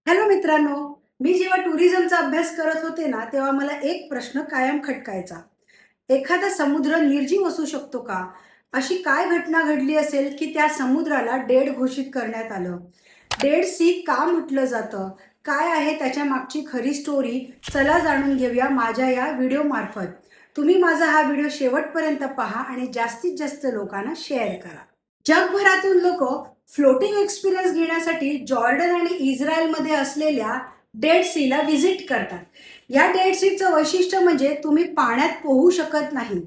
Hello मित्रांनो, मी जेव्हा टुरिझमचा अभ्यास करत होते ना, तेव्हा मला एक प्रश्न कायम खटकायचा. एखादा समुद्र निर्जीव असू शकतो का? अशी काय घटना घडली असेल, की त्या समुद्राला डेड घोषित करण्यात आलं? डेड सी का म्हटलं जातं? काय आहे त्याच्या मागची खरी स्टोरी? चला जाणून घेऊया माझ्या या व्हिडिओमार्फत. तुम्ही माझा हा व्हिडिओ शेवटपर्यंत पहा आणि जास्तीत जास्त लोकांना शेअर करा. जगभरातून लोक फ्लोटिंग एक्सपिरियन्स घेण्यासाठी जॉर्डन आणि इस्रायलमध्ये असलेल्या डेड सीला व्हिजिट करतात. या डेड सीचं वैशिष्ट्य म्हणजे तुम्ही पाण्यात पोहू शकत नाही.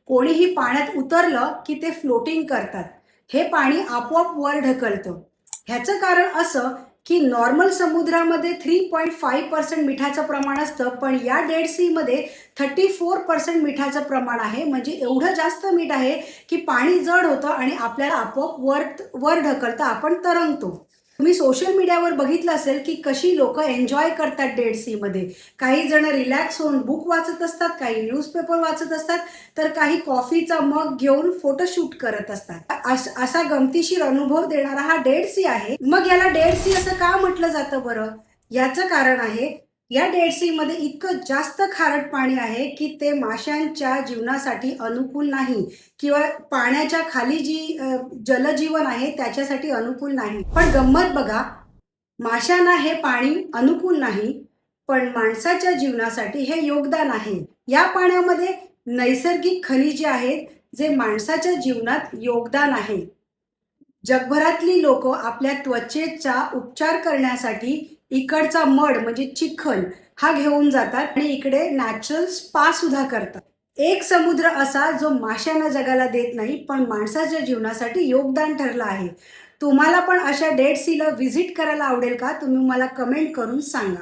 कोणीही पाण्यात उतरलं की ते फ्लोटिंग करतात. हे पाणी आपोआप वर ढकलतं. ह्याचं कारण असं की नॉर्मल समुद्रामध्ये 3.5% मिठाचं प्रमाण असतं, पण या डेड सीमध्ये 34% मिठाचं प्रमाण आहे. म्हणजे एवढं जास्त मीठ आहे की पाणी जड होतं आणि आपल्याला आपोआप वर वर ढकलतं, आपण तरंगतो. तुम्ही सोशल मीडियावर बघितलं असेल की कशी लोक एन्जॉय करतात डेड सीमध्ये. काही जण रिलॅक्स होऊन बुक वाचत असतात, काही न्यूजपेपर वाचत असतात, तर काही कॉफीचा मग घेऊन फोटोशूट करत असतात. असा गमतीशीर अनुभव देणारा हा डेड सी आहे. मग याला डेड सी असं का म्हटलं जातं बरं? याचं कारण आहे, या डेड सी मध्ये इतकं जास्त खारट पाणी आहे की ते माशांच्या जीवनासाठी अनुकूल नाही, किंवा पाण्याच्या खाली जी जलजीवन आहे त्याच्यासाठी अनुकूल नाही. पण गंमत बघा, माशांना हे पाणी अनुकूल नाही, पण माणसाच्या जीवनासाठी हे योगदान आहे. या पाण्यामध्ये नैसर्गिक खनिजे आहेत, जे माणसाच्या जीवनात योगदान आहे. जगभरातली लोक आपल्या त्वचेचा उपचार करण्यासाठी इकडचा मड म्हणजे चिखल हा घेऊन जातात आणि इकडे नॅचरल स्पा सुद्धा करतात. एक समुद्र असा जो माशांना जगाला देत नाही, पण माणसाच्या जीवनासाठी योगदान ठरला आहे. तुम्हाला पण अशा डेड सीला व्हिजिट करायला आवडेल का? तुम्ही मला कमेंट करून सांगा.